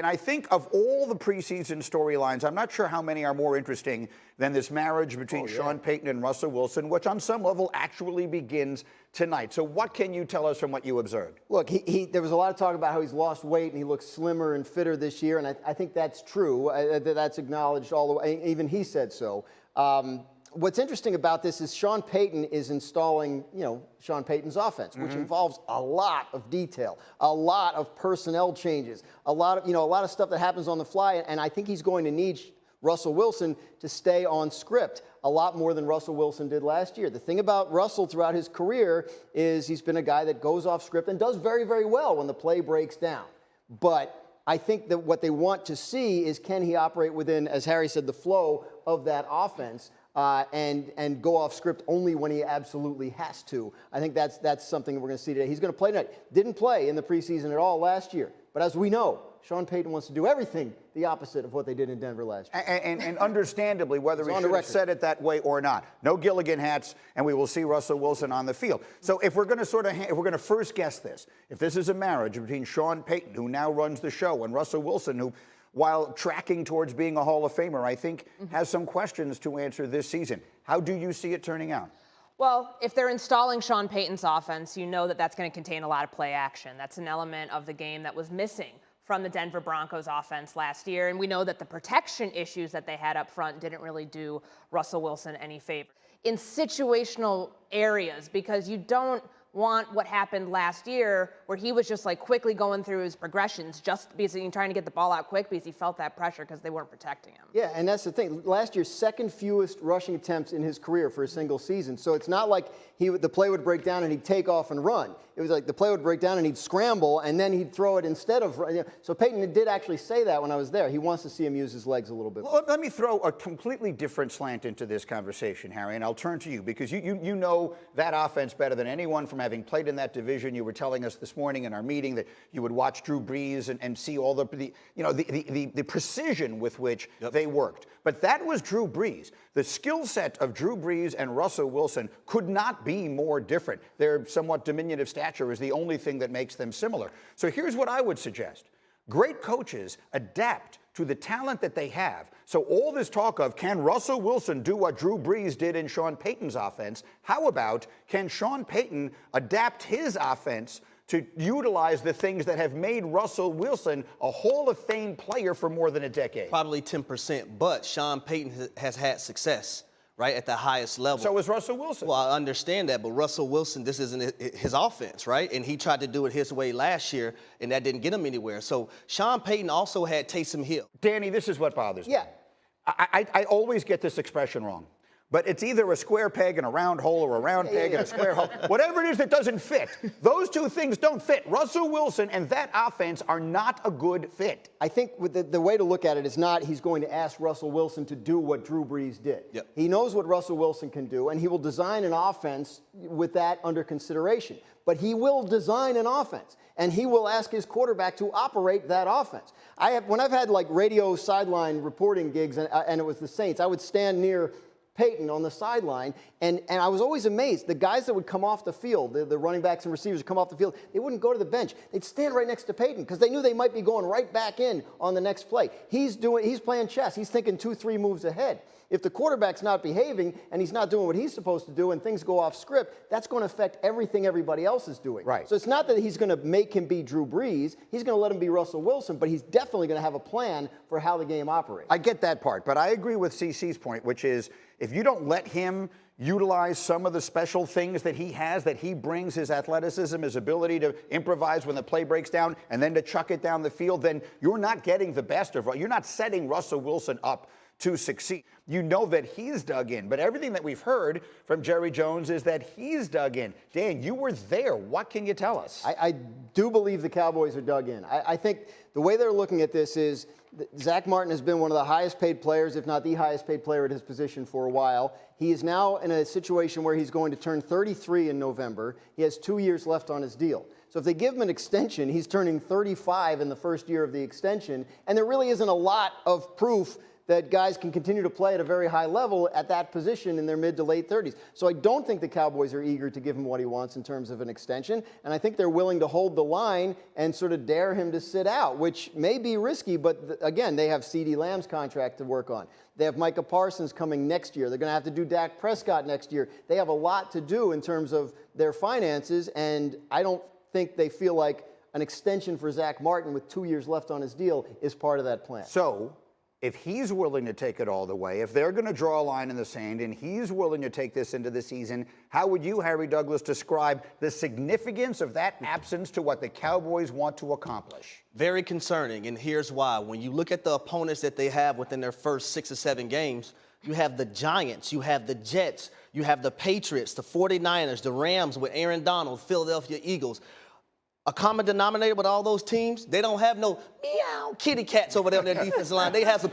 And I think of all the preseason storylines, I'm not sure how many are more interesting than this marriage between Sean Payton and Russell Wilson, which on some level actually begins tonight. So what can you tell us from what you observed? Look, there was a lot of talk about how he's lost weight and he looks slimmer and fitter this year, and I think that's true. That's acknowledged all the way. Even he said so. What's interesting about this is Sean Payton is installing, Sean Payton's offense, which involves a lot of detail, a lot of personnel changes, a lot of stuff that happens on the fly, and I think he's going to need Russell Wilson to stay on script a lot more than Russell Wilson did last year. The thing about Russell throughout his career is he's been a guy that goes off script and does very, very well when the play breaks down. But I think that what they want to see is, can he operate within, as Harry said, the flow of that offense, and go off script only when he absolutely has to. I think that's something we're going to see today. He's going to play tonight. Didn't play in the preseason at all last year. But as we know, Sean Payton wants to do everything the opposite of what they did in Denver last year. And understandably, whether he should have said it that way or not, no Gilligan hats, and we will see Russell Wilson on the field. So if we're going to if we're going to first guess this, if this is a marriage between Sean Payton, who now runs the show, and Russell Wilson, who, while tracking towards being a Hall of Famer, I think has some questions to answer this season. How do you see it turning out? Well, if they're installing Sean Payton's offense, you know that that's going to contain a lot of play action. That's an element of the game that was missing from the Denver Broncos offense last year. And we know that the protection issues that they had up front didn't really do Russell Wilson any favor. In situational areas, because you don't want what happened last year where he was just like quickly going through his progressions just because he's trying to get the ball out quick because he felt that pressure because they weren't protecting him. Yeah, and that's the thing. Last year, second fewest rushing attempts in his career for a single season. So it's not like the play would break down and he'd take off and run. It was like the play would break down and he'd scramble and then he'd throw it instead of run. So Payton did actually say that when I was there. He wants to see him use his legs a little bit. Well, let me throw a completely different slant into this conversation, Harry, and I'll turn to you because you know that offense better than anyone from having played in that division. You were telling us this morning in our meeting that you would watch Drew Brees and see all the precision with which they worked. But that was Drew Brees. The skill set of Drew Brees and Russell Wilson could not be more different. Their somewhat diminutive stature is the only thing that makes them similar. So here's what I would suggest. Great coaches adapt to the talent that they have. So all this talk of, can Russell Wilson do what Drew Brees did in Sean Payton's offense? How about, can Sean Payton adapt his offense to utilize the things that have made Russell Wilson a Hall of Fame player for more than a decade? Probably 10%, but Sean Payton has had success, right, at the highest level. So is Russell Wilson. Well, I understand that, but Russell Wilson, this isn't his offense, right? And he tried to do it his way last year, and that didn't get him anywhere. So Sean Payton also had Taysom Hill. Danny, this is what bothers me. Yeah. I always get this expression wrong. But it's either a square peg and a round hole or a round peg and a square hole. Whatever it is that doesn't fit. Those two things don't fit. Russell Wilson and that offense are not a good fit. I think with the way to look at it is not he's going to ask Russell Wilson to do what Drew Brees did. Yep. He knows what Russell Wilson can do, and he will design an offense with that under consideration. But he will design an offense, and he will ask his quarterback to operate that offense. When I've had like radio sideline reporting gigs, and it was the Saints, I would stand near Payton on the sideline, and I was always amazed. The guys that would come off the field, the running backs and receivers would come off the field, they wouldn't go to the bench. They'd stand right next to Payton because they knew they might be going right back in on the next play. He's playing chess. He's thinking 2-3 moves ahead. If the quarterback's not behaving and he's not doing what he's supposed to do and things go off script, that's going to affect everything everybody else is doing. Right. So it's not that he's going to make him be Drew Brees. He's going to let him be Russell Wilson, but he's definitely going to have a plan for how the game operates. I get that part, but I agree with CC's point, which is if you don't let him utilize some of the special things that he has, that he brings, his athleticism, his ability to improvise when the play breaks down and then to chuck it down the field, then you're not getting the best of, you're not setting Russell Wilson up to succeed. You know that he's dug in, but everything that we've heard from Jerry Jones is that he's dug in. Dan, you were there. What can you tell us? I do believe the Cowboys are dug in. I think the way they're looking at this is Zack Martin has been one of the highest paid players, if not the highest paid player at his position for a while. He is now in a situation where he's going to turn 33 in November. He has 2 years left on his deal. So if they give him an extension, he's turning 35 in the first year of the extension, and there really isn't a lot of proof that guys can continue to play at a very high level at that position in their mid to late 30s. So I don't think the Cowboys are eager to give him what he wants in terms of an extension, and I think they're willing to hold the line and sort of dare him to sit out, which may be risky, but again, they have CeeDee Lamb's contract to work on. They have Micah Parsons coming next year. They're going to have to do Dak Prescott next year. They have a lot to do in terms of their finances, and I don't think they feel like an extension for Zack Martin with 2 years left on his deal is part of that plan. So, if he's willing to take it all the way, if they're going to draw a line in the sand and he's willing to take this into the season, how would you, Harry Douglas, describe the significance of that absence to what the Cowboys want to accomplish? Very concerning, and here's why. When you look at the opponents that they have within their first 6 or 7 games, you have the Giants, you have the Jets, you have the Patriots, the 49ers, the Rams with Aaron Donald, Philadelphia Eagles. A common denominator with all those teams, they don't have no meow kitty cats over there on their defensive line. They have some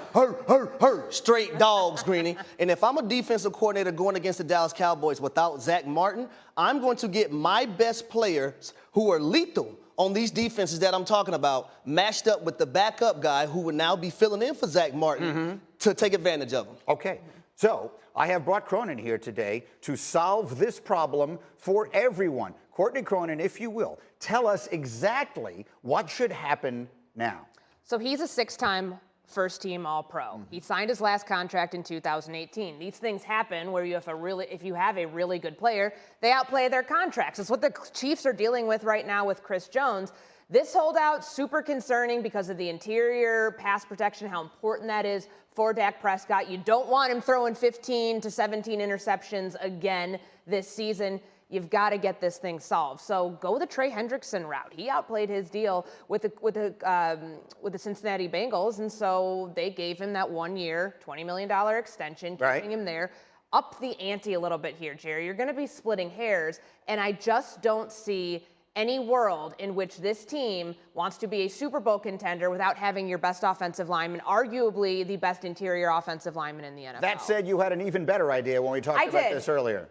straight dogs, Greeny. And if I'm a defensive coordinator going against the Dallas Cowboys without Zack Martin, I'm going to get my best players who are lethal on these defenses that I'm talking about matched up with the backup guy who would now be filling in for Zack Martin to take advantage of him. Okay, so I have brought Cronin here today to solve this problem for everyone. Courtney Cronin, if you will, tell us exactly what should happen now. So he's a 6-time first-team All-Pro. He signed his last contract in 2018. These things happen where if you have a really good player, they outplay their contracts. It's what the Chiefs are dealing with right now with Chris Jones. This holdout, super concerning because of the interior pass protection, how important that is for Dak Prescott. You don't want him throwing 15 to 17 interceptions again this season. You've got to get this thing solved. So go the Trey Hendrickson route. He outplayed his deal with the Cincinnati Bengals, and so they gave him that 1-year, $20 million extension, keeping him there. Up the ante a little bit here, Jerry. You're going to be splitting hairs, and I just don't see any world in which this team wants to be a Super Bowl contender without having your best offensive lineman, arguably the best interior offensive lineman in the NFL. That said, you had an even better idea when we talked about this earlier.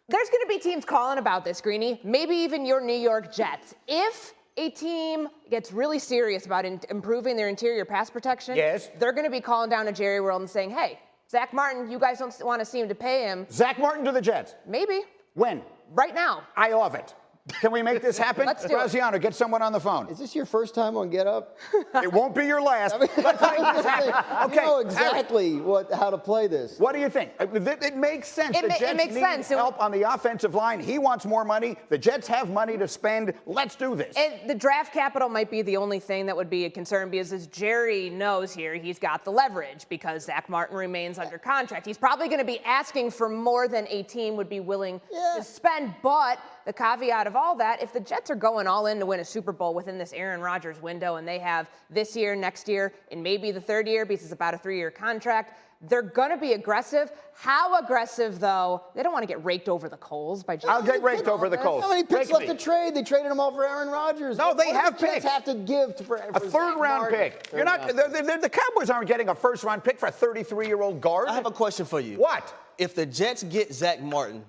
There's going to be teams calling about this, Greeny, maybe even your New York Jets. If a team gets really serious about improving their interior pass protection, they're going to be calling down to Jerry World and saying, hey, Zack Martin, you guys don't want to seem to pay him. Zack Martin to the Jets? Maybe. When? Right now. I love it. Can we make this happen? Let's do it. Graziano, get someone on the phone. Is this your first time on Get Up? It won't be your last. Let's make this happen. Okay. You know exactly how to play this. What do you think? It makes sense. The Jets need help on the offensive line. He wants more money. The Jets have money to spend. Let's do this. And the draft capital might be the only thing that would be a concern because as Jerry knows here, he's got the leverage because Zack Martin remains under contract. He's probably going to be asking for more than a team would be willing to spend, but the caveat of all that, if the Jets are going all in to win a Super Bowl within this Aaron Rodgers window and they have this year, next year, and maybe the third year because it's about a 3-year contract, they're going to be aggressive. How aggressive, though? They don't want to get raked over the coals by Jets. I'll get raked over the coals. How many picks left to trade? They traded them all for Aaron Rodgers. No, they have picks. Have to give for a third-round pick. You're not. The Cowboys aren't getting a first-round pick for a 33-year-old guard. I have a question for you. What? If the Jets get Zack Martin,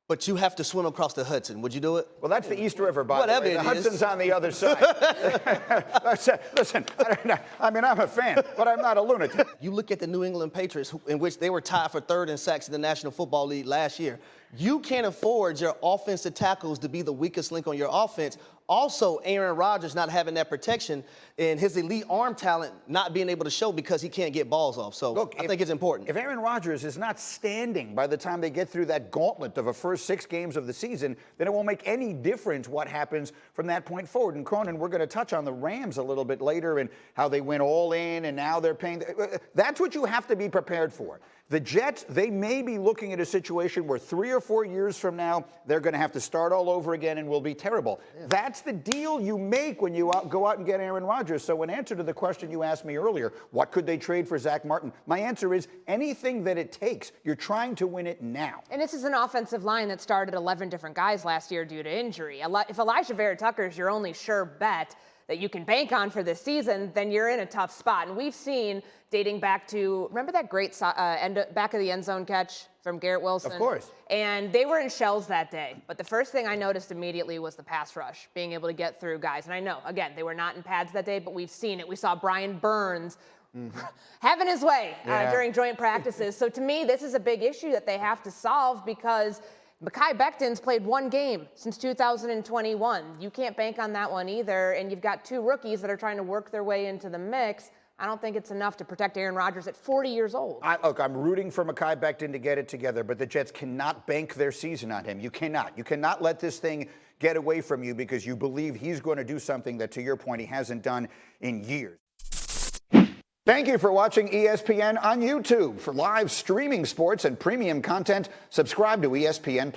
but you have to swim across the Hudson, would you do it? Well, that's the East River, by Whatever the way. it The is. Hudson's on the other side. Listen, I mean, I'm a fan, but I'm not a lunatic. You look at the New England Patriots, in which they were tied for 3rd in sacks in the National Football League last year. You can't afford your offensive tackles to be the weakest link on your offense. Also, Aaron Rodgers not having that protection and his elite arm talent not being able to show because he can't get balls off. So Look, I think it's important. If Aaron Rodgers is not standing by the time they get through that gauntlet of a first 6 games of the season, then it won't make any difference what happens from that point forward. And Cronin, we're going to touch on the Rams a little bit later and how they went all in and now they're paying. That's what you have to be prepared for. The Jets, they may be looking at a situation where 3 or 4 years from now, they're going to have to start all over again and will be terrible. Yeah. That's the deal you make when you go out and get Aaron Rodgers. So in answer to the question you asked me earlier, what could they trade for Zack Martin? My answer is anything that it takes. You're trying to win it now. And this is an offensive line that started 11 different guys last year due to injury. If Elijah Vera-Tucker is your only sure bet that you can bank on for this season, then you're in a tough spot. And we've seen, dating back to, remember that great back of the end zone catch from Garrett Wilson? Of course. And they were in shells that day. But the first thing I noticed immediately was the pass rush, being able to get through guys. And I know, again, they were not in pads that day, but we've seen it. We saw Brian Burns having his way Yeah. during joint practices. So to me, this is a big issue that they have to solve because Mekhi Becton's played one game since 2021. You can't bank on that one either. And you've got two rookies that are trying to work their way into the mix. I don't think it's enough to protect Aaron Rodgers at 40 years old. Look, I'm rooting for Mekhi Becton to get it together, but the Jets cannot bank their season on him. You cannot. You cannot let this thing get away from you because you believe he's going to do something that, to your point, he hasn't done in years. Thank you for watching ESPN on YouTube. For live streaming sports and premium content, subscribe to ESPN+.